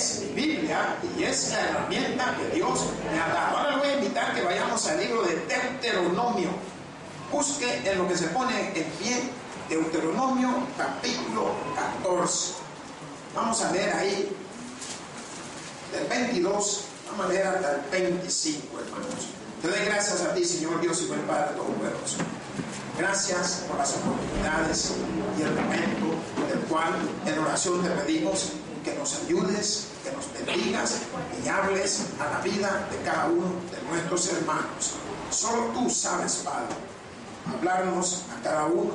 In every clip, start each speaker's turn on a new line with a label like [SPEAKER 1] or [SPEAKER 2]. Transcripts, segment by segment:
[SPEAKER 1] es mi Biblia y es la herramienta que Dios me ha dado. Ahora le voy a invitar que vayamos al libro de Deuteronomio. Busque en lo que se pone en pie, Deuteronomio capítulo 14. Vamos a leer ahí del 22, vamos a leer hasta el 25, hermanos. Te doy gracias a ti, Señor Dios y buen Padre todopoderoso. Gracias por las oportunidades y el momento del cual en oración te pedimos que nos ayudes, que nos bendigas y hables a la vida de cada uno de nuestros hermanos. Solo tú sabes, Padre, hablarnos a cada uno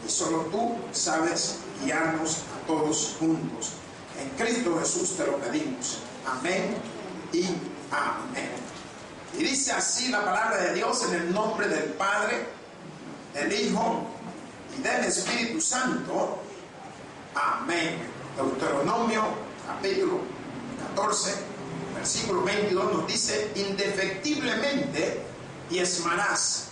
[SPEAKER 1] y solo tú sabes guiarnos a todos juntos. En Cristo Jesús te lo pedimos. Amén y amén. Y dice así la palabra de Dios en el nombre del Padre, del Hijo y del Espíritu Santo. Amén. Deuteronomio capítulo 14, versículo 22 nos dice: indefectiblemente diezmarás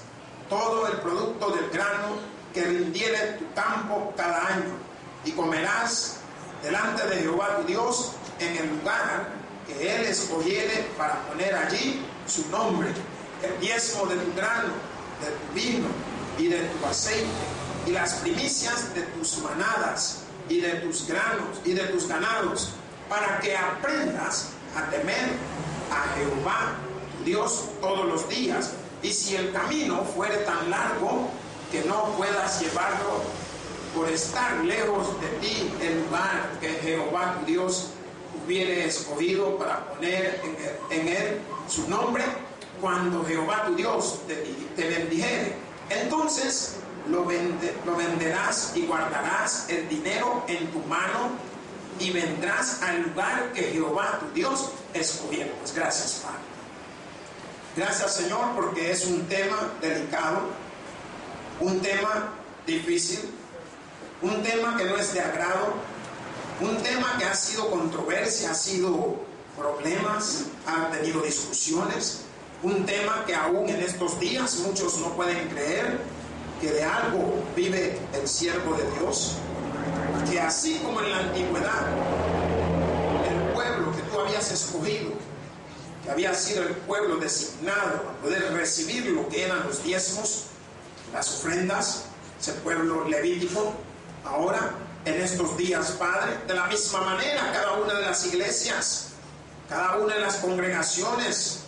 [SPEAKER 1] todo el producto del grano que rindiere tu campo cada año, y comerás delante de Jehová tu Dios en el lugar que Él escogiere para poner allí su nombre. El diezmo de tu grano, de tu vino y de tu aceite, y las primicias de tus manadas y de tus granos y de tus ganados, para que aprendas a temer a Jehová tu Dios todos los días. Y si el camino fuere tan largo que no puedas llevarlo, por estar lejos de ti el lugar que Jehová tu Dios hubiere escogido para poner en él su nombre, cuando Jehová tu Dios te bendijere, entonces lo venderás y guardarás el dinero en tu mano y vendrás al lugar que Jehová tu Dios escogiera. Pues gracias, Padre. Gracias, Señor, porque es un tema delicado, un tema difícil, un tema que no es de agrado, un tema que ha sido controversia, ha sido problemas, ha tenido discusiones, un tema que aún en estos días muchos no pueden creer que de algo vive el siervo de Dios, que así como en la antigüedad el pueblo que tú habías escogido, que había sido el pueblo designado a poder recibir lo que eran los diezmos, las ofrendas, ese pueblo levítico, ahora en estos días, Padre, de la misma manera cada una de las iglesias, cada una de las congregaciones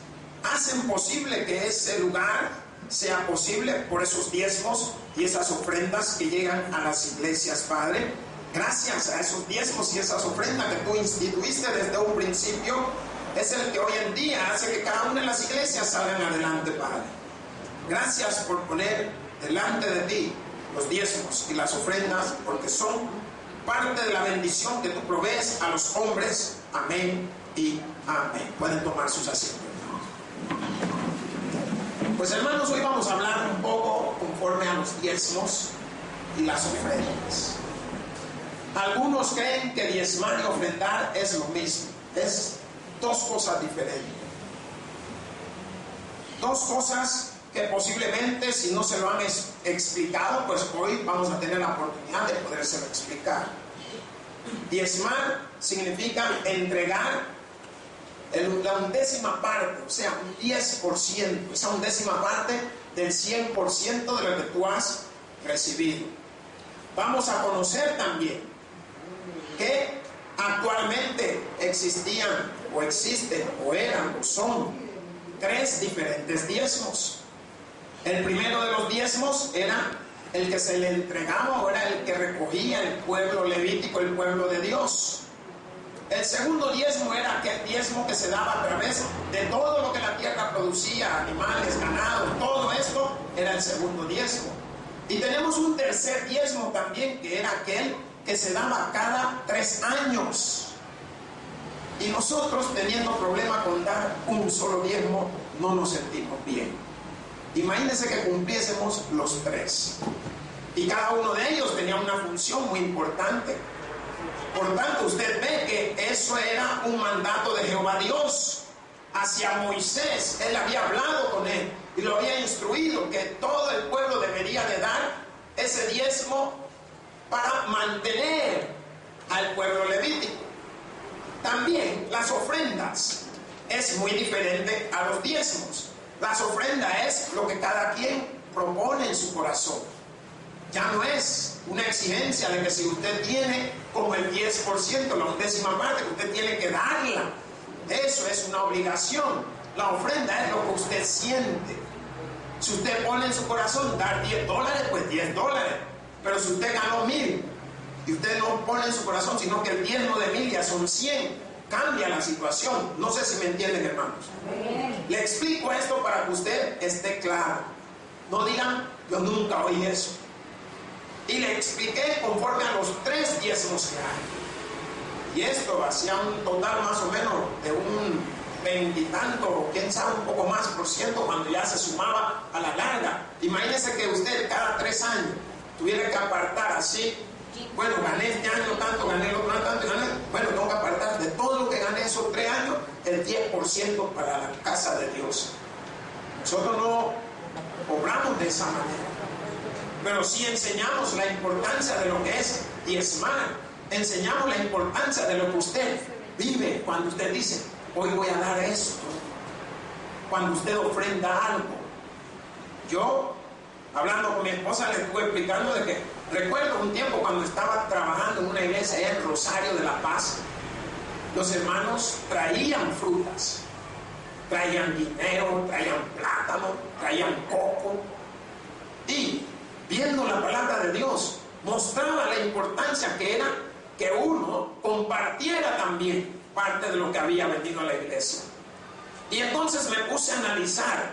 [SPEAKER 1] hacen posible que ese lugar sea posible por esos diezmos y esas ofrendas que llegan a las iglesias, Padre. Gracias a esos diezmos y esas ofrendas que tú instituiste desde un principio, es el que hoy en día hace que cada una de las iglesias salgan adelante, Padre. Gracias por poner delante de ti los diezmos y las ofrendas, porque son parte de la bendición que tú provees a los hombres. Amén y amén. Pueden tomar sus asientos. Pues hermanos, hoy vamos a hablar un poco conforme a los diezmos y las ofrendas. Algunos creen que diezmar y ofrendar es lo mismo. Es dos cosas diferentes. Dos cosas que posiblemente, si no se lo han explicado, pues hoy vamos a tener la oportunidad de podérselo explicar. Diezmar significa entregar la undécima parte, o sea, un 10%, esa undécima parte del 100% de lo que tú has recibido. Vamos a conocer también que actualmente existían o existen o eran o son tres diferentes diezmos. El primero de los diezmos era el que se le entregaba, o era el que recogía el pueblo levítico, el pueblo de Dios. El segundo diezmo era aquel diezmo que se daba a través de todo lo que la tierra producía, animales, ganado, todo esto era el segundo diezmo. Y tenemos un tercer diezmo también, que era aquel que se daba cada 3 años. Y nosotros, teniendo problema con dar un solo diezmo, no nos sentimos bien. Imagínense que cumpliésemos los 3. Y cada uno de ellos tenía una función muy importante. Por tanto, usted ve que eso era un mandato de Jehová Dios hacia Moisés. Él había hablado con él y lo había instruido que todo el pueblo debería de dar ese diezmo para mantener al pueblo levítico. También las ofrendas es muy diferente a los diezmos. Las ofrendas es lo que cada quien propone en su corazón. Ya no es una exigencia de que si usted tiene como el 10%, la 1/10 parte, que usted tiene que darla. Eso es una obligación. La ofrenda es lo que usted siente. Si usted pone en su corazón dar $10, pues $10. Pero si usted ganó 1,000 y usted no pone en su corazón, sino que el diezmo de 1,000 ya son 100, cambia la situación. No sé si me entienden, hermanos. Le explico esto para que usted esté claro. No digan, yo nunca oí eso. Y le expliqué conforme a los 3 diezmos que hay. Y esto hacía un total más o menos de un 20 y tanto, quién sabe, un poco más % cuando ya se sumaba a la larga. Imagínese que usted cada 3 años tuviera que apartar así. Bueno, gané este año tanto, gané el otro año tanto, gané. Bueno, tengo que apartar de todo lo que gané esos 3 años, el 10% para la casa de Dios. Nosotros no obramos de esa manera. Pero sí enseñamos la importancia de lo que es diezmar. Enseñamos la importancia de lo que usted vive cuando usted dice, hoy voy a dar esto. Cuando usted ofrenda algo. Yo, hablando con mi esposa, le estuve explicando de que recuerdo un tiempo cuando estaba trabajando en una iglesia allá en Rosario de la Paz, los hermanos traían frutas, traían dinero, traían plátano, traían coco, y viendo la palabra de Dios, mostraba la importancia que era que uno compartiera también parte de lo que había vendido a la iglesia. Y entonces me puse a analizar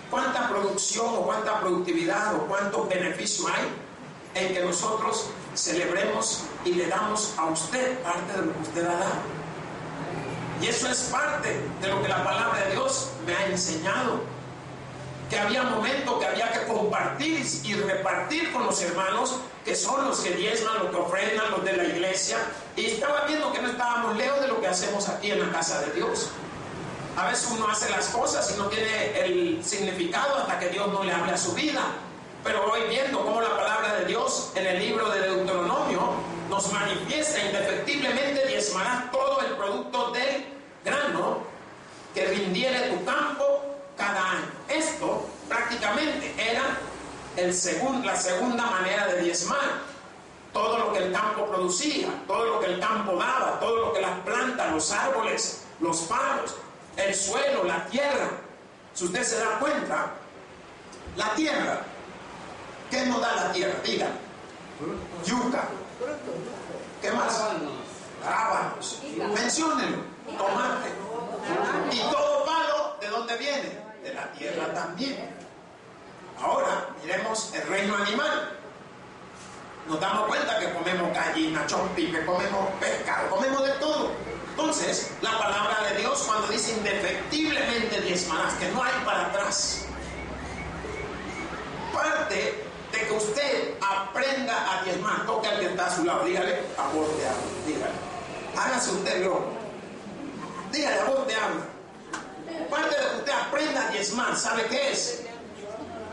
[SPEAKER 1] cuánta producción o cuánta productividad o cuánto beneficio hay en que nosotros celebremos y le damos a usted parte de lo que usted ha dado. Y eso es parte de lo que la palabra de Dios me ha enseñado. Que había momentos que había que compartir y repartir con los hermanos, que son los que diezman, los que ofrendan, los de la iglesia. Y estaba viendo que no estábamos lejos de lo que hacemos aquí en la casa de Dios. A veces uno hace las cosas y no tiene el significado hasta que Dios no le hable a su vida. Pero hoy viendo cómo la palabra de Dios en el libro de Deuteronomio nos manifiesta indefectiblemente, diezmarás todo el producto del grano que rindiere tu campo cada año. Esto prácticamente era la segunda manera de diezmar. Todo lo que el campo producía, todo lo que el campo daba, todo lo que las plantas, los árboles, los palos, el suelo, la tierra. Si usted se da cuenta, la tierra, ¿qué nos da la tierra? Diga, yuca. ¿Qué más? Rábanos. Menciónenlo. Tomate. Y todo palo, ¿de dónde viene? De la tierra también. Ahora miremos el reino animal. Nos damos cuenta que comemos gallina, chompi, que comemos pescado, comemos de todo. Entonces, la palabra de Dios cuando dice indefectiblemente diezmarás, que no hay para atrás, parte de que usted aprenda a diezmar. Toque al que está a su lado, dígale a voz de habla, dígale, hágase usted loco, dígale a voz de habla. Parte de que usted aprenda a diezmar, ¿sabe qué es?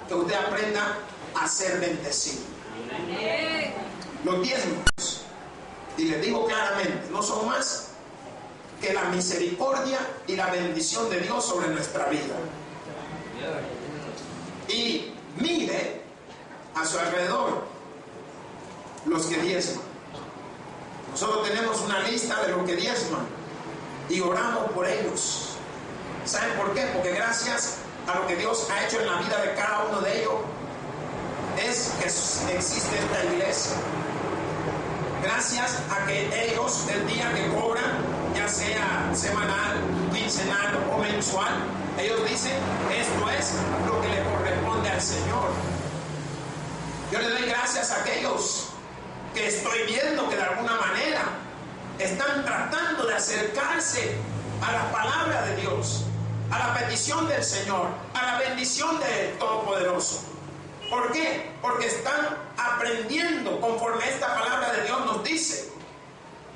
[SPEAKER 1] Que usted aprenda a ser bendecido. Los diezmos, y les digo claramente, no son más que la misericordia y la bendición de Dios sobre nuestra vida. Y mire a su alrededor los que diezman. Nosotros tenemos una lista de los que diezman y oramos por ellos. ¿Saben por qué? Porque gracias a lo que Dios ha hecho en la vida de cada uno de ellos es que existe esta iglesia. Gracias a que ellos, el día que cobran, ya sea semanal, quincenal o mensual, ellos dicen, esto es lo que le corresponde al Señor. Yo le doy gracias a aquellos que estoy viendo que de alguna manera están tratando de acercarse a la palabra de Dios, a la petición del Señor, a la bendición del Todopoderoso. ¿Por qué? Porque están aprendiendo conforme esta palabra de Dios nos dice.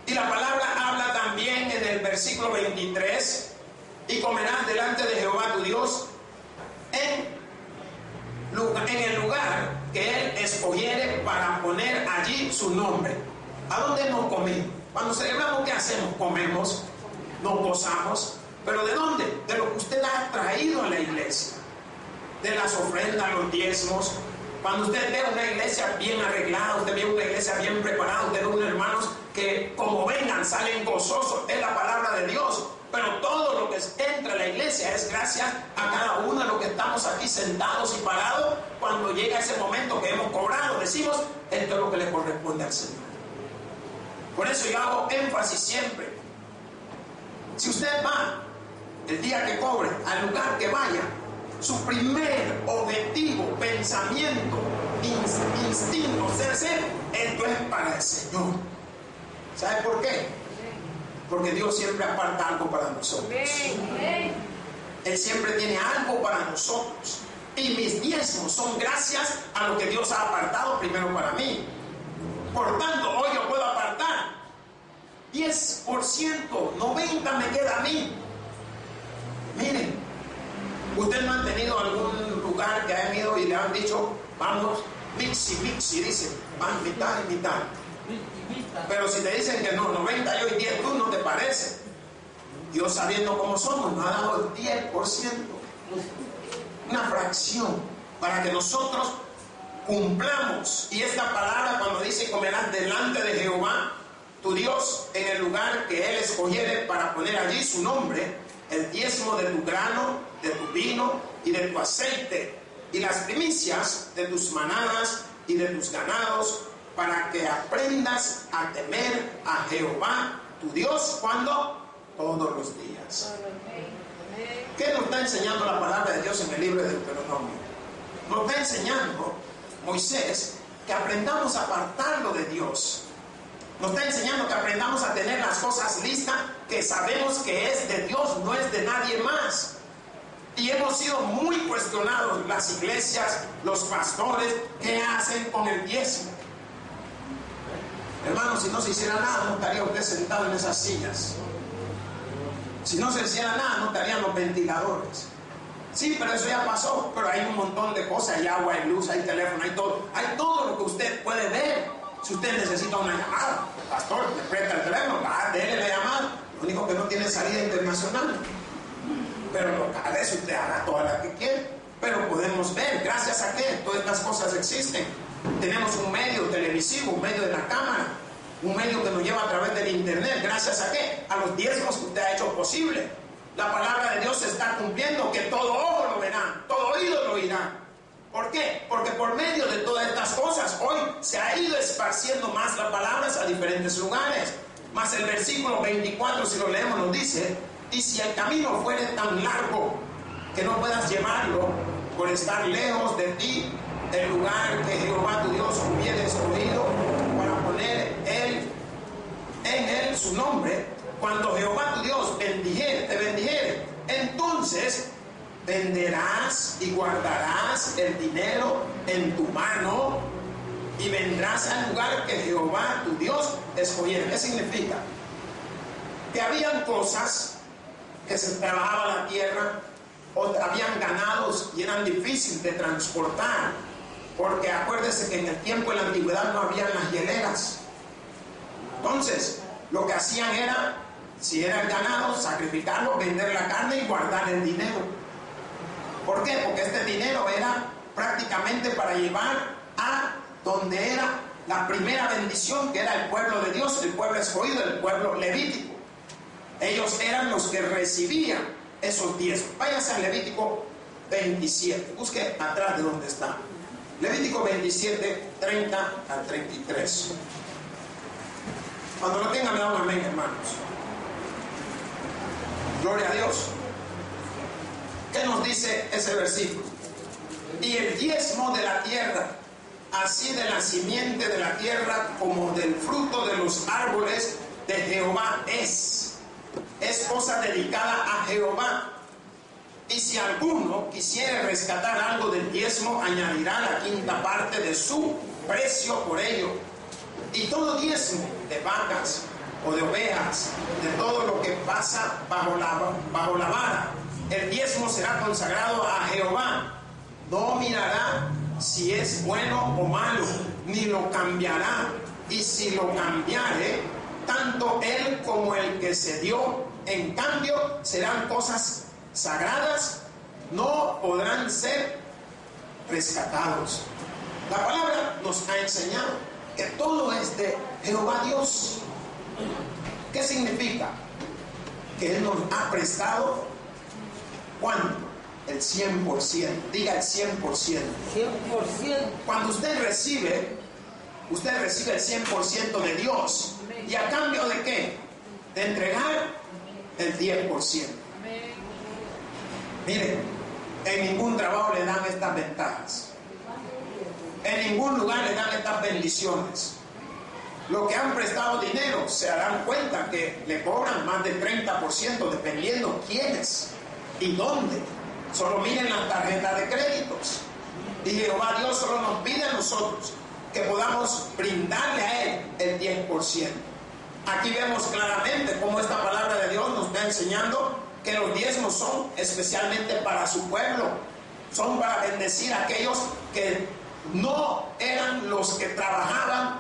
[SPEAKER 1] Y la palabra habla también en el versículo 23, y comerás delante de Jehová tu Dios en el lugar que Él escogiere para poner allí su nombre. ¿A dónde hemos comido? Cuando celebramos, ¿qué hacemos? Comemos, nos gozamos. ¿Pero de dónde? De lo que usted ha traído a la iglesia. De las ofrendas, los diezmos. Cuando usted ve una iglesia bien arreglada, usted ve una iglesia bien preparada, usted ve unos hermanos que como vengan salen gozosos, es la palabra de Dios. Pero todo lo que entra a la iglesia es gracias a cada uno de los que estamos aquí sentados y parados. Cuando llega ese momento que hemos cobrado, decimos, esto es lo que le corresponde al Señor. Por eso yo hago énfasis siempre. Si usted va el día que cobre, al lugar que vaya, su primer objetivo, pensamiento, instinto, ser, esto es para el Señor. ¿Sabe por qué? Porque Dios siempre aparta algo para nosotros. Él siempre tiene algo para nosotros. Y mis diezmos son gracias a lo que Dios ha apartado primero para mí. Por tanto, hoy yo puedo apartar 10%, 90% me queda a mí. Miren, usted no ha tenido algún lugar que hayan ido y le han dicho, vamos, mixi, dice, van mitad y mitad. Pero si te dicen que no, 90 yo y 10 tú, no te parece. Dios, sabiendo cómo somos, nos ha dado el 10%, una fracción, para que nosotros cumplamos. Y esta palabra, cuando dice comerás delante de Jehová tu Dios en el lugar que Él escogiere para poner allí su nombre, el diezmo de tu grano, de tu vino y de tu aceite, y las primicias de tus manadas y de tus ganados, para que aprendas a temer a Jehová tu Dios, ¿cuándo? Todos los días. ¿Qué nos está enseñando la palabra de Dios en el libro de Deuteronomio? Nos está enseñando Moisés que aprendamos a apartarlo de Dios. Nos está enseñando que aprendamos a tener las cosas listas, que sabemos que es de Dios, no es de nadie más. Y hemos sido muy cuestionados las iglesias, los pastores, ¿qué hacen con el diezmo? Hermano, si no se hiciera nada, no estaría usted sentado en esas sillas. Si no se hiciera nada, no estarían los ventiladores. Sí, pero eso ya pasó. Pero hay un montón de cosas, hay agua, hay luz, hay teléfono, hay todo. Hay todo lo que usted puede ver. Si usted necesita una llamada, el pastor le presta el teléfono, déle la llamada. Lo único que no tiene salida internacional. Pero local, eso usted haga toda la que quiere. Pero podemos ver, gracias a que todas estas cosas existen. Tenemos un medio televisivo, un medio de la cámara, un medio que nos lleva a través del internet. ¿Gracias a qué? A los diezmos que usted ha hecho posible. La palabra de Dios se está cumpliendo, que todo ojo lo verá, todo oído lo oirá. ¿Por qué? Porque por medio de todas estas cosas hoy se ha ido esparciendo más las palabras a diferentes lugares. Más el versículo 24, si lo leemos, nos dice, y si el camino fuere tan largo que no puedas llevarlo por estar lejos de ti, el lugar que Jehová tu Dios hubiera escogido para poner en él su nombre, cuando Jehová tu Dios te bendijere, entonces venderás y guardarás el dinero en tu mano y vendrás al lugar que Jehová tu Dios escogiere. ¿Qué significa? Que habían cosas que se trabajaba la tierra, o habían ganados y eran difíciles de transportar, porque acuérdese que en el tiempo de la antigüedad no habían las hieleras. Entonces lo que hacían era, si era el ganado, sacrificarlo, vender la carne y guardar el dinero. ¿Por qué? Porque este dinero era prácticamente para llevar a donde era la primera bendición, que era el pueblo de Dios, el pueblo escogido, el pueblo levítico. Ellos eran los que recibían esos diezmos. Váyase a Levítico 27, busque atrás de donde está. Levítico 27, 30 al 33. Cuando lo tengan, me dan un amén, hermanos. Gloria a Dios. ¿Qué nos dice ese versículo? Y el diezmo de la tierra, así de la simiente de la tierra como del fruto de los árboles de Jehová es cosa dedicada a Jehová. Y si alguno quisiere rescatar algo del diezmo, añadirá la quinta parte de su precio por ello. Y todo diezmo de vacas o de ovejas, de todo lo que pasa bajo la vara, el diezmo será consagrado a Jehová. No mirará si es bueno o malo, ni lo cambiará. Y si lo cambiare, tanto él como el que se dio. En cambio, serán cosas sagradas, no podrán ser rescatados. La palabra nos ha enseñado que todo es de Jehová Dios. ¿Qué significa? Que Él nos ha prestado, ¿cuánto? El 100%. Diga el 100%.
[SPEAKER 2] 100%.
[SPEAKER 1] Cuando usted recibe el 100% de Dios. ¿Y a cambio de qué? De entregar el 10%. Miren, en ningún trabajo le dan estas ventajas. En ningún lugar le dan estas bendiciones. Los que han prestado dinero se darán cuenta que le cobran más del 30% dependiendo quiénes y dónde. Solo miren las tarjetas de créditos. Y Jehová Dios solo nos pide a nosotros que podamos brindarle a Él el 10%. Aquí vemos claramente cómo esta palabra de Dios nos está enseñando que los diezmos son especialmente para su pueblo. Son para bendecir a aquellos que no eran los que trabajaban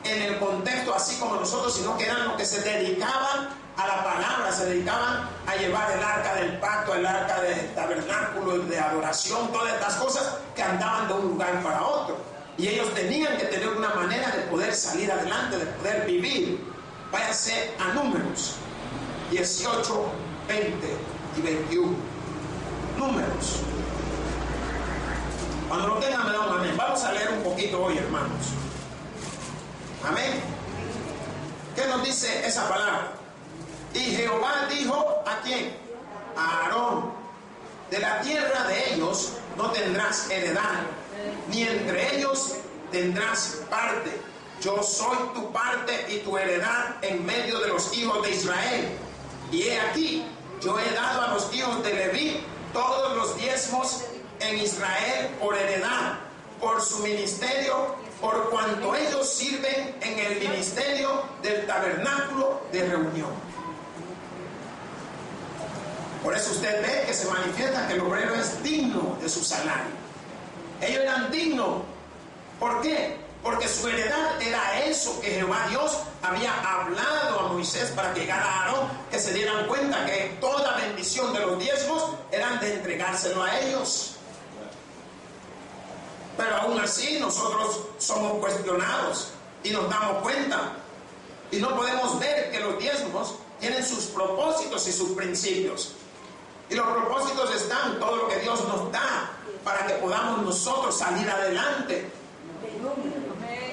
[SPEAKER 1] en el contexto así como nosotros, sino que eran los que se dedicaban a la palabra, se dedicaban a llevar el arca del pacto, el arca del tabernáculo, de adoración, todas estas cosas que andaban de un lugar para otro. Y ellos tenían que tener una manera de poder salir adelante, de poder vivir. Váyase a Números 18, 20 y 21. Números. Cuando lo tengan me da un amén. Vamos a leer un poquito hoy, hermanos. Amén. ¿Qué nos dice esa palabra? Y Jehová dijo, ¿a quién? A Aarón: de la tierra de ellos no tendrás heredad, ni entre ellos tendrás parte. Yo soy tu parte y tu heredad en medio de los hijos de Israel. Y he aquí, yo he dado a los hijos de Leví todos los diezmos en Israel por heredad, por su ministerio, por cuanto ellos sirven en el ministerio del tabernáculo de reunión. Por eso usted ve que se manifiesta que el obrero es digno de su salario. Ellos eran dignos. ¿Por qué? Porque su heredad era eso que Jehová Dios había hablado a Moisés para que llegara a Aarón, que se dieran cuenta que toda bendición de los diezmos eran de entregárselo a ellos. Pero aún así nosotros somos cuestionados y nos damos cuenta y no podemos ver que los diezmos tienen sus propósitos y sus principios. Y los propósitos están, todo lo que Dios nos da para que podamos nosotros salir adelante.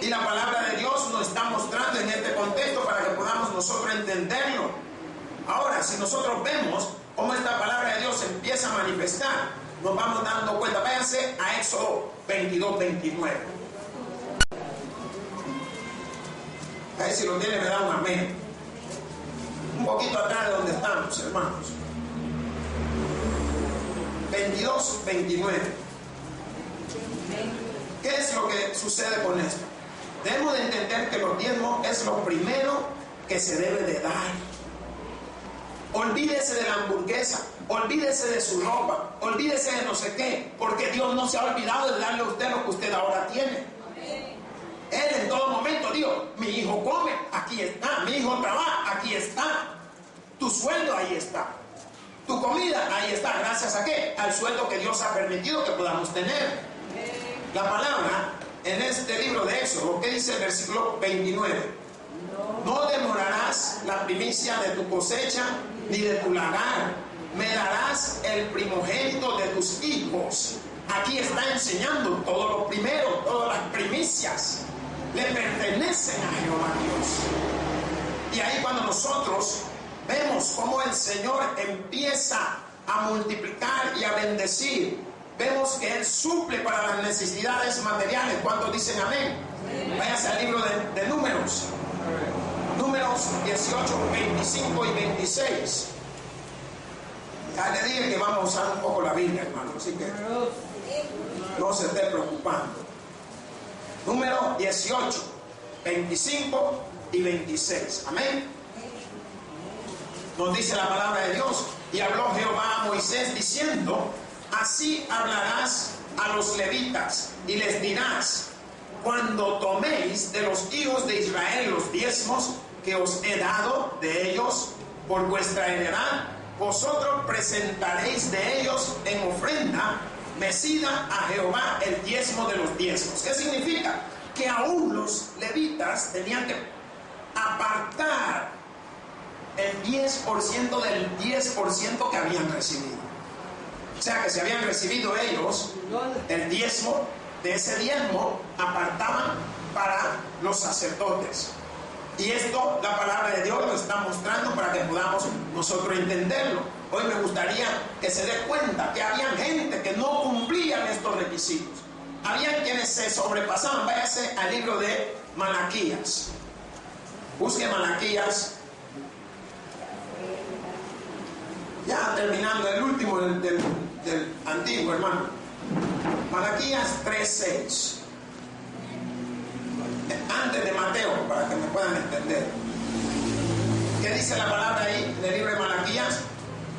[SPEAKER 1] Y la palabra de Dios nos está mostrando en este contexto para que podamos nosotros entenderlo. Ahora, si nosotros vemos cómo esta palabra de Dios empieza a manifestar, nos vamos dando cuenta. Váyanse a Éxodo 22, 29. Ahí si lo tiene me da un amén. Un poquito atrás de donde estamos, hermanos. 22, 29. ¿Qué es lo que sucede con esto? Debemos de entender que los diezmos es lo primero que se debe de dar. Olvídese de la hamburguesa, olvídese de su ropa, olvídese de no sé qué, porque Dios no se ha olvidado de darle a usted lo que usted ahora tiene. Él en todo momento dijo, mi hijo come, aquí está, mi hijo trabaja, aquí está, tu sueldo ahí está, tu comida ahí está. ¿Gracias a qué? Al sueldo que Dios ha permitido que podamos tener. La palabra en este libro de Éxodo, ¿qué dice el versículo 29? No demorarás la primicia de tu cosecha ni de tu lagar, me darás el primogénito de tus hijos. Aquí está enseñando todo lo primero, todas las primicias le pertenecen a Jehová Dios. Y ahí cuando nosotros vemos cómo el Señor empieza a multiplicar y a bendecir, vemos que Él suple para las necesidades materiales. ¿Cuántos dicen amén? Váyase al libro de Números. Números 18, 25 y 26. Ya le dije que vamos a usar un poco la Biblia, hermano, así que no se esté preocupando. Número 18, 25 y 26. Amén. Nos dice la palabra de Dios. Y habló Jehová a Moisés diciendo: así hablarás a los levitas y les dirás: cuando toméis de los hijos de Israel los diezmos que os he dado de ellos por vuestra heredad, vosotros presentaréis de ellos en ofrenda mecida a Jehová el diezmo de los diezmos. ¿Qué significa? Que aún los levitas tenían que apartar el 10% del 10% que habían recibido. O sea que si habían recibido ellos el diezmo, de ese diezmo apartaban para los sacerdotes. Y esto la palabra de Dios lo está mostrando para que podamos nosotros entenderlo. Hoy me gustaría que se dé cuenta que había gente que no cumplían estos requisitos. Habían quienes se sobrepasaban. Váyase al libro de Malaquías. Busque Malaquías. Ya terminando, el último del antiguo, hermano. Malaquías 3:6. Antes de Mateo, para que me puedan entender. ¿Qué dice la palabra ahí en el libro de Malaquías?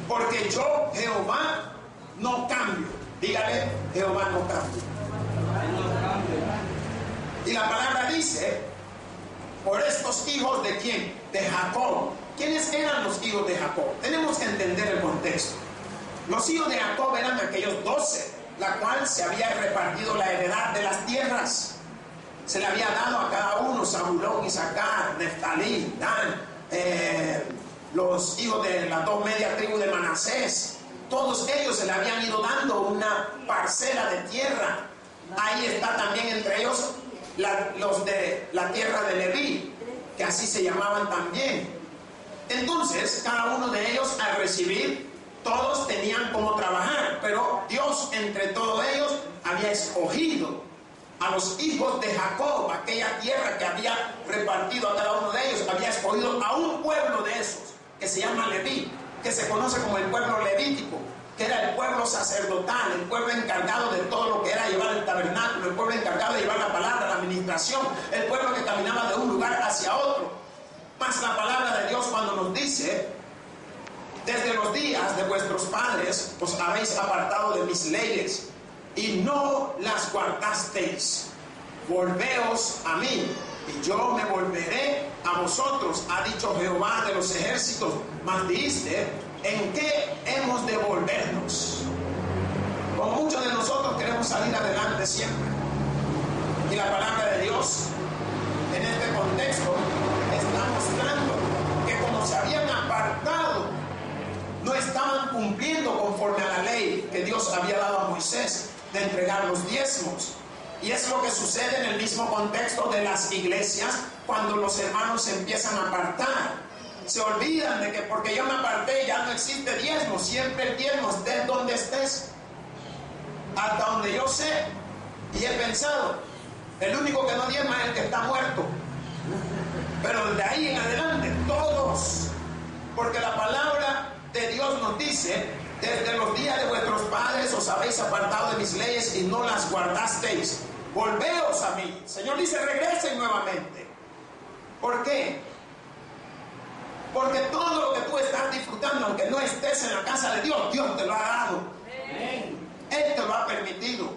[SPEAKER 1] Porque yo, Jehová, no cambio. Dígale, Jehová no cambio. Y la palabra dice, por estos hijos de ¿quién? De Jacob. ¿Quiénes eran los hijos de Jacob? Tenemos que entender el contexto. Los hijos de Jacob eran aquellos 12, la cual se había repartido la heredad de las tierras. Se le había dado a cada uno, Zabulón, Isaacar, Neftalí, Dan, los hijos de las dos medias tribus de Manasés. Todos ellos se le habían ido dando una parcela de tierra. Ahí está también entre ellos los de la tierra de Leví, que así se llamaban también. Entonces, cada uno de ellos al recibir, todos tenían cómo trabajar, pero Dios entre todos ellos había escogido a los hijos de Jacob, aquella tierra que había repartido a cada uno de ellos, había escogido a un pueblo de esos, que se llama Leví, que se conoce como el pueblo levítico, que era el pueblo sacerdotal, el pueblo encargado de todo lo que era llevar el tabernáculo, el pueblo encargado de llevar la palabra, la administración, el pueblo que caminaba de un lugar hacia otro. Mas la palabra de Dios cuando nos dice, desde los días de vuestros padres os habéis apartado de mis leyes y no las guardasteis. Volveos a mí y yo me volveré a vosotros, ha dicho Jehová de los ejércitos. Mas dijiste, ¿en qué hemos de volvernos? Como muchos de nosotros queremos salir adelante siempre. Y la palabra de Dios en este contexto está mostrando que como se habían apartado, no estaban cumpliendo conforme a la ley que Dios había dado a Moisés de entregar los diezmos. Y es lo que sucede en el mismo contexto de las iglesias cuando los hermanos se empiezan a apartar. Se olvidan de que porque yo me aparté ya no existe diezmo. Siempre el diezmo, estés donde estés. Hasta donde yo sé y he pensado, el único que no diezma es el que está muerto. Pero desde ahí en adelante todos, porque la palabra de Dios nos dice, desde los días de vuestros padres os habéis apartado de mis leyes y no las guardasteis. Volveos a mí. El Señor dice, regresen nuevamente. ¿Por qué? Porque todo lo que tú estás disfrutando, aunque no estés en la casa de Dios, Dios te lo ha dado. Él te lo ha permitido.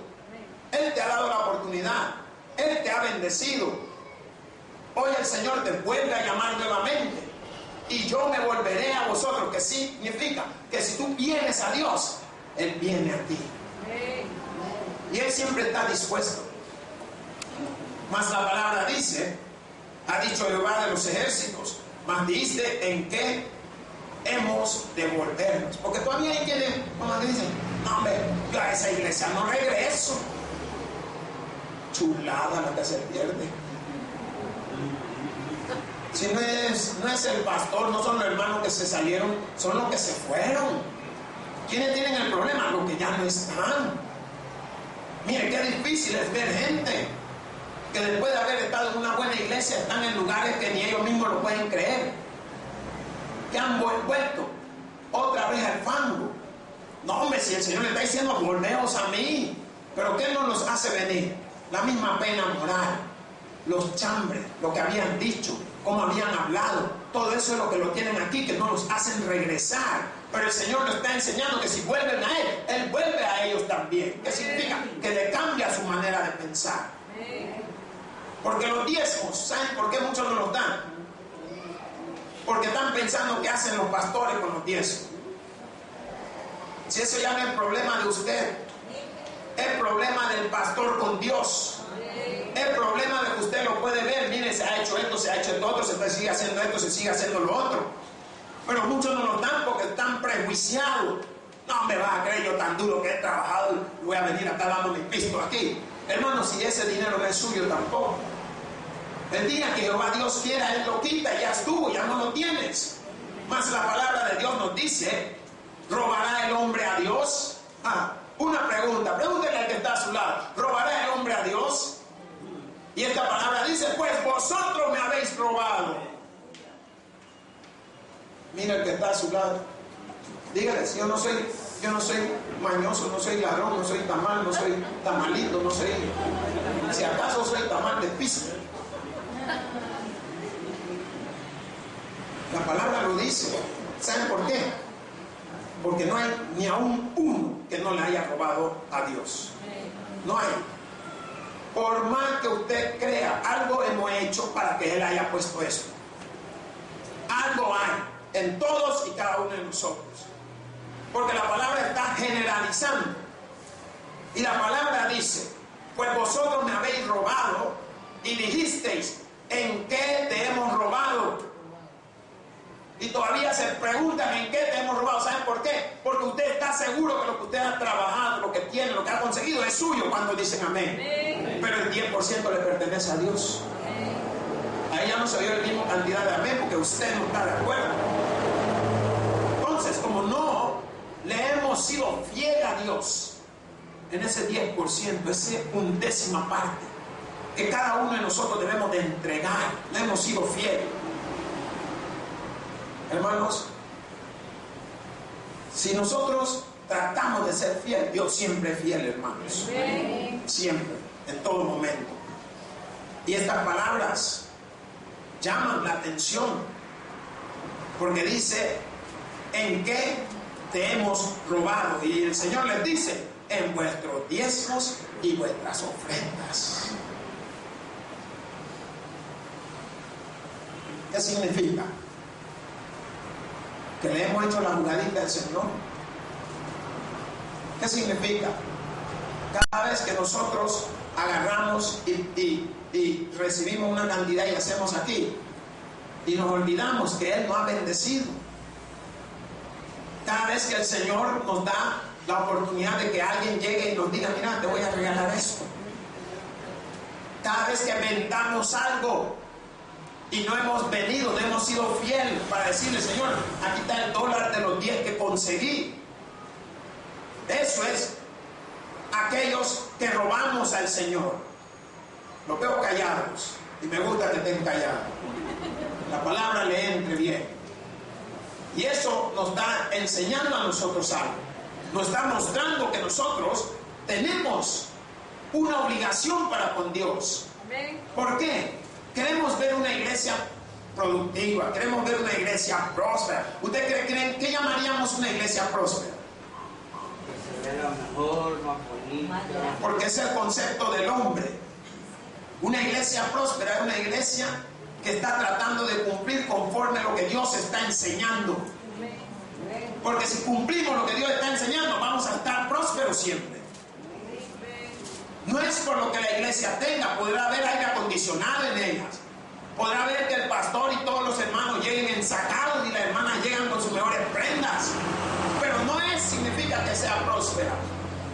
[SPEAKER 1] Él te ha dado la oportunidad. Él te ha bendecido. Hoy el Señor te vuelve a llamar nuevamente. Y yo me volveré a vosotros, que significa que si tú vienes a Dios, Él viene a ti. Y Él siempre está dispuesto. Mas la palabra dice, ha dicho Jehová de los ejércitos, mas dice en qué hemos de volvernos. Porque todavía hay quienes, como dicen, no hombre, yo a esa iglesia no regreso. Chulada la que se pierde. Si no es el pastor, no son los hermanos que se salieron, son los que se fueron. ¿Quiénes tienen el problema? Los que ya no están. Mire, qué difícil es ver gente que después de haber estado en una buena iglesia están en lugares que ni ellos mismos lo pueden creer. Que han vuelto otra vez al fango. No, hombre, si el Señor le está diciendo, volveos a mí. Pero ¿qué no nos hace venir? La misma pena moral, los chambres, lo que habían dicho, cómo habían hablado, todo eso es lo que lo tienen aquí, que no los hacen regresar. Pero el Señor nos está enseñando que si vuelven a Él, Él vuelve a ellos también. ¿Qué significa? Que le cambia su manera de pensar. Porque los diezmos, ¿saben por qué muchos no los dan? porque están pensando qué hacen los pastores con los diezmos. Si eso ya no es problema de usted, es problema del pastor con Dios. Es problema de que usted lo puede ver. Mire, se ha hecho esto, se ha hecho esto otro, se sigue haciendo esto, se sigue haciendo lo otro. Pero muchos no lo dan porque están prejuiciados. No me vas a creer, yo tan duro que he trabajado y voy a venir a estar dando mi pisto aquí. Hermano, si ese dinero no es suyo tampoco. El día que Jehová Dios quiera, Él lo quita y ya estuvo, ya no lo tienes. Mas la palabra de Dios nos dice, ¿robará el hombre a Dios? Una pregunta, pregúntele al que está a su lado, ¿robará el hombre a Dios? Y esta palabra dice, pues vosotros me habéis robado. Mira el que está a su lado, dígale, yo no soy mañoso, no soy ladrón, no soy tamal, no soy tamalito, no soy, si acaso soy tamal de piso. La palabra lo dice. ¿Saben por qué? Porque no hay ni aún uno que no le haya robado a Dios. No hay. Por más que usted crea, algo hemos hecho para que Él haya puesto eso. Algo hay en todos y cada uno de nosotros. Porque la palabra está generalizando. Y la palabra dice, pues vosotros me habéis robado y dijisteis, ¿en qué te hemos robado? Y todavía se preguntan en qué te hemos robado. ¿Saben por qué? Porque usted está seguro que lo que usted ha trabajado, lo que tiene, lo que ha conseguido es suyo cuando dicen amén. Pero el 10% le pertenece a Dios. Ahí ya no se dio la misma cantidad de amén porque usted no está de acuerdo. Entonces, como no le hemos sido fiel a Dios en ese 10%, ese undécima parte que cada uno de nosotros debemos de entregar, no hemos sido fieles. Hermanos, si nosotros tratamos de ser fieles, Dios siempre es fiel, hermanos. Siempre, en todo momento. Y estas palabras llaman la atención, porque dice, ¿en qué te hemos robado? Y el Señor les dice, en vuestros diezmos y vuestras ofrendas. ¿Qué significa? Que le hemos hecho la jugadita al Señor. ¿Qué significa? Cada vez que nosotros agarramos y recibimos una cantidad y hacemos aquí, y nos olvidamos que Él nos ha bendecido. Cada vez que el Señor nos da la oportunidad de que alguien llegue y nos diga, mira, te voy a regalar esto. Cada vez que vendamos algo y no hemos venido, no hemos sido fieles para decirle, Señor, aquí está el dólar de los 10 que conseguí. Eso es aquellos que robamos al Señor. Los veo callados y me gusta que estén callados. La palabra le entre bien. Y eso nos está enseñando a nosotros algo. Nos está mostrando que nosotros tenemos una obligación para con Dios. ¿Por qué? Queremos ver una iglesia productiva, queremos ver una iglesia próspera. ¿Ustedes creen qué llamaríamos una iglesia próspera?
[SPEAKER 2] Que se vea mejor, más bonita.
[SPEAKER 1] Porque es el concepto del hombre. Una iglesia próspera es una iglesia que está tratando de cumplir conforme a lo que Dios está enseñando. Porque si cumplimos lo que Dios está enseñando, vamos a estar prósperos siempre. No es por lo que la iglesia tenga, podrá haber aire acondicionado en ellas, podrá haber que el pastor y todos los hermanos lleguen ensacados y las hermanas llegan con sus mejores prendas, pero no significa que sea próspera,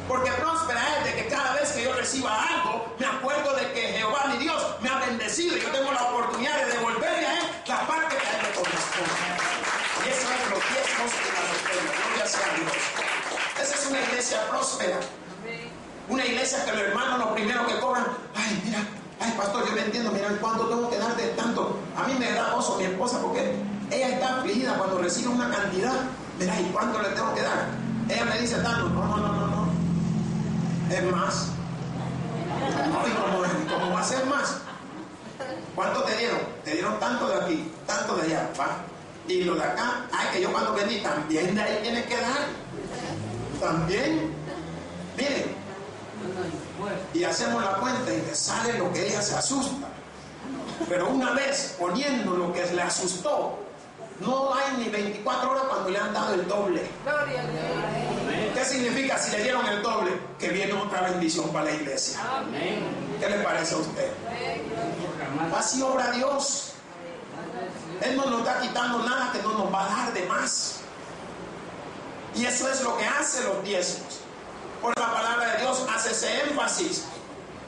[SPEAKER 1] porque próspera es de que cada vez que yo reciba algo, me acuerdo de que Jehová mi Dios me ha bendecido y yo tengo la oportunidad de devolverle a Él la parte que a Él le corresponde. Y eso es los diezmos y las ofrendas. Gloria sea a Dios. Esa es una iglesia próspera. Una iglesia que los hermanos lo primero que cobran, ay, mira, ay, pastor, yo me entiendo, mira, ¿cuánto tengo que darte tanto? A mí me da gozo mi esposa porque ella está afligida cuando recibe una cantidad. Mira, ¿y cuánto le tengo que dar? Ella me dice tanto, no. Es más. No, ¿y cómo va a ser más? ¿Cuánto te dieron? Te dieron tanto de aquí, tanto de allá, ¿va? Y lo de acá, ay, que yo cuando vendí, también de ahí tienes que dar. También. Miren. Y hacemos la cuenta y le sale lo que ella se asusta. Pero una vez poniendo lo que le asustó, No hay ni 24 horas cuando le han dado el doble.
[SPEAKER 3] Gloria a Dios.
[SPEAKER 1] ¿Qué significa si le dieron el doble? Que viene otra bendición para la iglesia. ¿Qué le parece a usted? Así obra Dios. Él no nos está quitando nada que no nos va a dar de más. Y eso es lo que hace los diezmos. Por la palabra de Dios hace ese énfasis.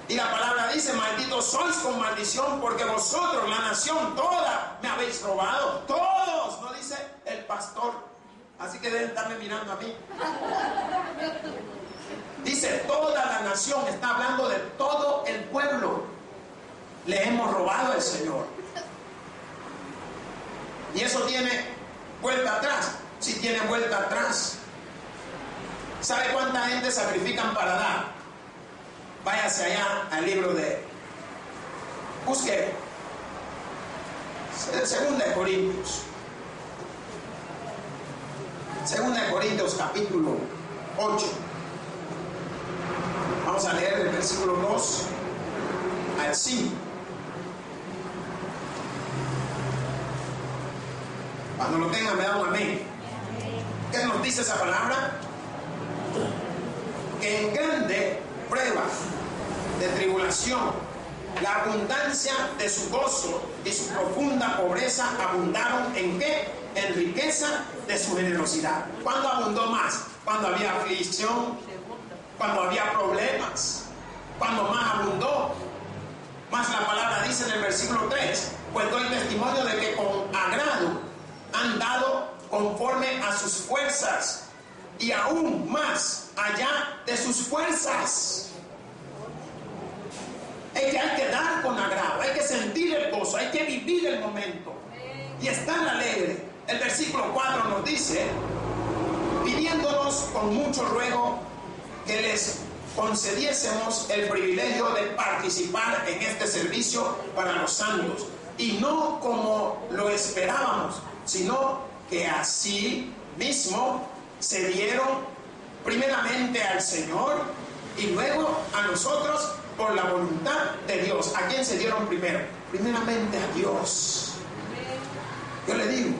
[SPEAKER 1] Y la palabra dice: malditos sois con maldición, porque vosotros, la nación toda, me habéis robado. Todos, no dice el pastor. Así que deben estarme mirando a mí. Dice toda la nación, está hablando de todo el pueblo. Le hemos robado al Señor. Y eso tiene vuelta atrás. Si tiene vuelta atrás. ¿Sabe cuánta gente sacrifican para dar? Váyase allá al libro de... Busque 2 de Corintios. 2 de Corintios capítulo 8. Vamos a leer el versículo 2 al 5. Cuando lo tengan me dan un amén. ¿Qué nos dice esa palabra? Que en grande prueba de tribulación, la abundancia de su gozo y su profunda pobreza abundaron ¿en qué? En riqueza de su generosidad. ¿Cuándo abundó más? Cuando había aflicción, cuando había problemas, cuando más abundó. Más la palabra dice en el versículo 3: pues doy testimonio de que con agrado han dado conforme a sus fuerzas, y aún más allá de sus fuerzas. Es que hay que dar con agrado, hay que sentir el gozo, hay que vivir el momento y estar alegre. El versículo 4 nos dice: pidiéndonos con mucho ruego que les concediésemos el privilegio de participar en este servicio para los santos, y no como lo esperábamos, sino que así mismo se dieron primeramente al Señor y luego a nosotros por la voluntad de Dios. ¿A quién se dieron primero? Primeramente a Dios. Yo le digo,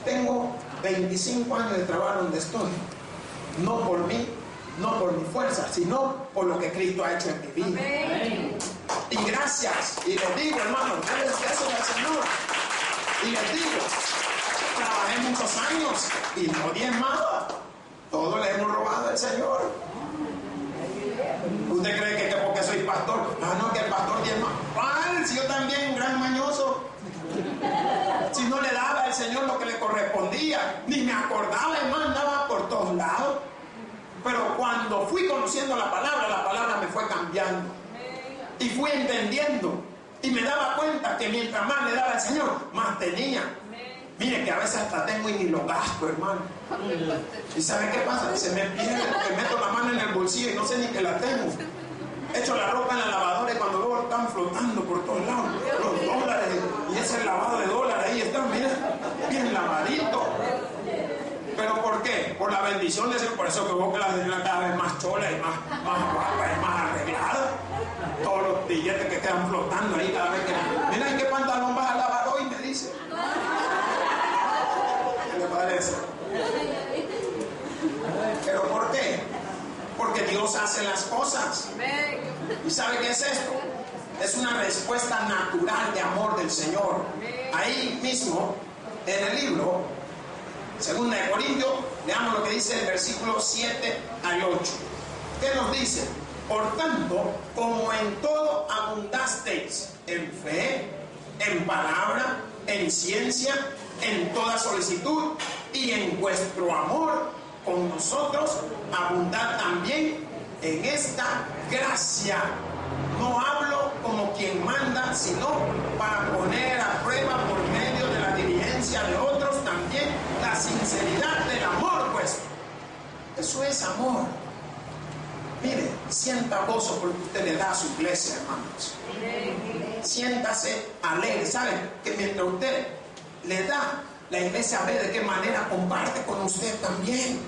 [SPEAKER 1] tengo 25 años de trabajo donde estoy, no por mí, no por mi fuerza, sino por lo que Cristo ha hecho en mi vida. Amén. Y gracias, y les digo, hermano, gracias al Señor. Y les digo, trabajé muchos años y no diezmaba. Todo le hemos robado al Señor. ¿Usted cree que porque soy pastor? No, que el pastor diezma. ¿Cuál? Si yo también, un gran mañoso. Si no le daba al Señor lo que le correspondía, ni me acordaba, hermano, andaba por todos lados. Pero cuando fui conociendo la palabra me fue cambiando. Y fui entendiendo. Y me daba cuenta que mientras más le daba al Señor, más tenía. Mire que a veces hasta tengo y ni lo gasto, hermano. ¿Y sabe qué pasa? Se me pierde porque meto la mano en el bolsillo y no sé ni que la tengo. Echo la ropa en la lavadora y cuando luego están flotando por todos lados los dólares, y ese lavado de dólares ahí están, mira, bien lavadito. ¿Pero por qué? Por la bendición de ser. Por eso que vos que la señora cada vez más chola y más guapa y más arreglada. Todos los billetes que quedan flotando ahí cada vez que... Mira, ¿en qué pantalón vas a lavar hoy? Me dice. ¿Qué le parece? ¿Pero por qué? Porque Dios hace las cosas. ¿Y sabe qué es esto? Es una respuesta natural de amor del Señor. Ahí mismo, en el libro 2 de Corintios, leamos lo que dice el versículo 7 al 8. ¿Qué nos dice? Por tanto, como en todo abundasteis, en fe, en palabra, en ciencia, en toda solicitud, y en vuestro amor con nosotros, abundad también en esta gracia. No hablo como quien manda, sino para poner a prueba por medio de la diligencia de otros también la sinceridad del amor vuestro. Eso es amor. Mire, sienta gozo porque usted le da a su iglesia, hermanos. Siéntase alegre. ¿Saben? Que mientras usted le da, la iglesia ve de qué manera comparte con usted también.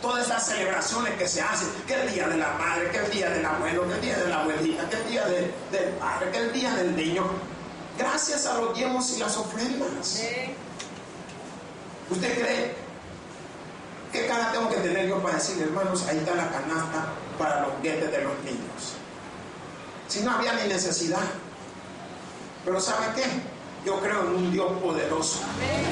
[SPEAKER 1] Todas esas celebraciones que se hacen, que el día de la madre, que el día del abuelo, que el día de la abuelita, que el día del padre, que el día del niño. Gracias a los diezmos y las ofrendas. ¿Usted cree qué cara tengo que tener yo para decirle, hermanos, ahí está la canasta para los juguetes de los niños? Si no había ni necesidad. Pero ¿sabe qué? Yo creo en un Dios poderoso.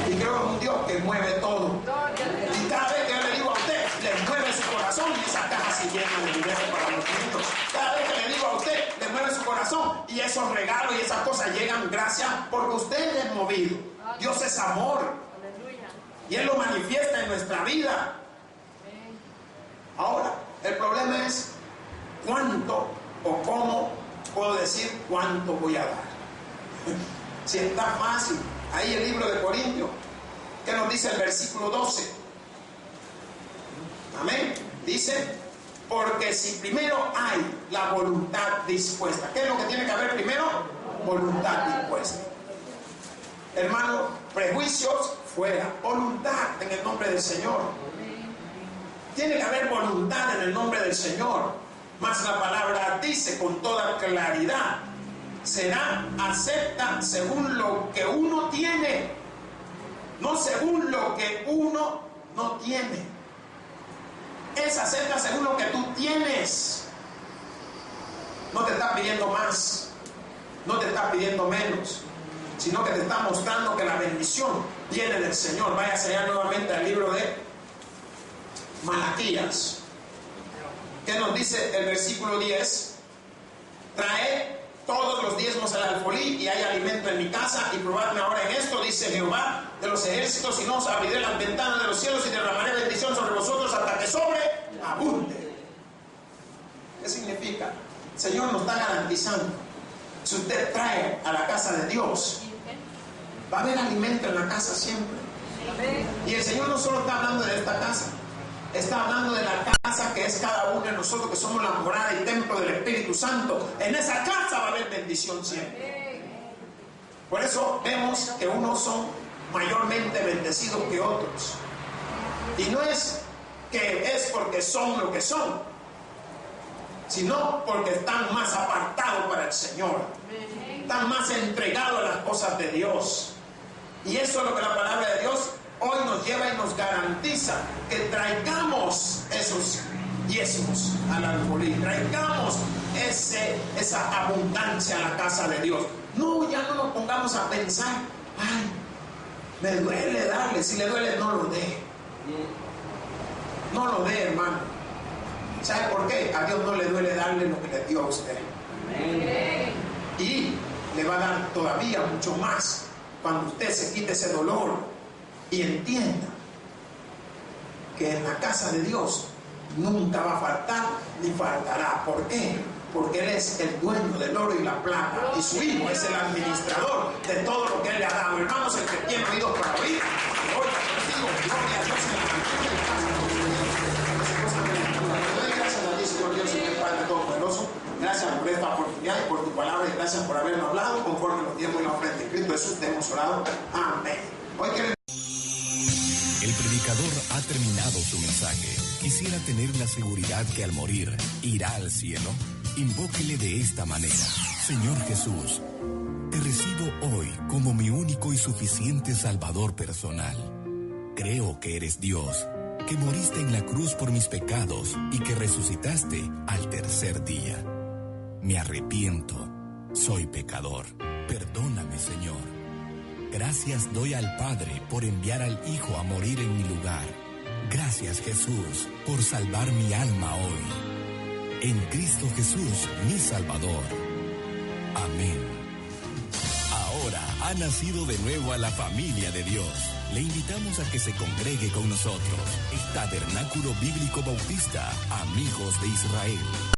[SPEAKER 1] Y creo en un Dios que mueve todo. Y cada vez que yo le digo a usted, le mueve su corazón y esa caja se llena de juguetes para los niños. Cada vez que le digo a usted, le mueve su corazón y esos regalos y esas cosas llegan gracias porque usted es movido. Dios es amor. Y Él lo manifiesta en nuestra vida. Ahora, el problema es cuánto o cómo puedo decir cuánto voy a dar. Si está fácil, ahí el libro de Corintios, ¿qué nos dice el versículo 12? Amén. Dice, porque si primero hay la voluntad dispuesta, ¿qué es lo que tiene que haber primero? Voluntad dispuesta. Hermano, prejuicios fuera, voluntad en el nombre del Señor. Tiene que haber voluntad en el nombre del Señor. Mas la palabra dice con toda claridad, será acepta según lo que uno tiene, no según lo que uno no tiene. Es acepta según lo que tú tienes. No te está pidiendo más, no te está pidiendo menos, sino que te está mostrando que la bendición viene del Señor. Váyase allá nuevamente al libro de Malaquías. ¿Qué nos dice el versículo 10? Traed todos los diezmos al alfolí y hay alimento en mi casa, y probadme ahora en esto, dice Jehová de los ejércitos, y no os abriré las ventanas de los cielos y derramaré bendición sobre vosotros hasta que sobreabunde. ¿Qué significa? El Señor nos está garantizando, si usted trae a la casa de Dios, va a haber alimento en la casa siempre. Y el Señor no solo está hablando de esta casa, está hablando de la casa que es cada uno de nosotros, que somos la morada y templo del Espíritu Santo. En esa casa va a haber bendición siempre. Por eso vemos que unos son mayormente bendecidos que otros. Y no es que es porque son lo que son, sino porque están más apartados para el Señor. Están más entregados a las cosas de Dios. Y eso es lo que la palabra de Dios hoy nos lleva y nos garantiza, que traigamos esos diezmos al alfolí, traigamos esa abundancia a la casa de Dios. No, ya no nos pongamos a pensar, ay, me duele darle, si le duele no lo dé. No lo dé, hermano. ¿Sabe por qué? A Dios no le duele darle lo que le dio a usted. Y le va a dar todavía mucho más cuando usted se quite ese dolor y entienda que en la casa de Dios nunca va a faltar ni faltará. ¿Por qué? Porque Él es el dueño del oro y la plata, y su Hijo es el administrador de todo lo que Él le ha dado. Hermanos, el que tiene oídos para oír, que oiga contigo. Gloria a Dios en la altura. Le doy gracias a ti, Señor Dios, Señor Padre Todopoderoso. Gracias por esta oportunidad y por tu palabra, y gracias por habernos hablado conforme los tiempos y la ofrenda. En Cristo Jesús te hemos orado. Amén. Hoy queremos...
[SPEAKER 4] El predicador ha terminado su mensaje. Quisiera tener la seguridad que al morir irá al cielo. Invóquele de esta manera: Señor Jesús, te recibo hoy como mi único y suficiente Salvador personal. Creo que eres Dios, que moriste en la cruz por mis pecados y que resucitaste al tercer día. Me arrepiento, soy pecador. Perdóname, Señor. Gracias doy al Padre por enviar al Hijo a morir en mi lugar. Gracias, Jesús, por salvar mi alma hoy. En Cristo Jesús, mi Salvador. Amén. Ahora ha nacido de nuevo a la familia de Dios. Le invitamos a que se congregue con nosotros. Es Tabernáculo Bíblico Bautista, Amigos de Israel.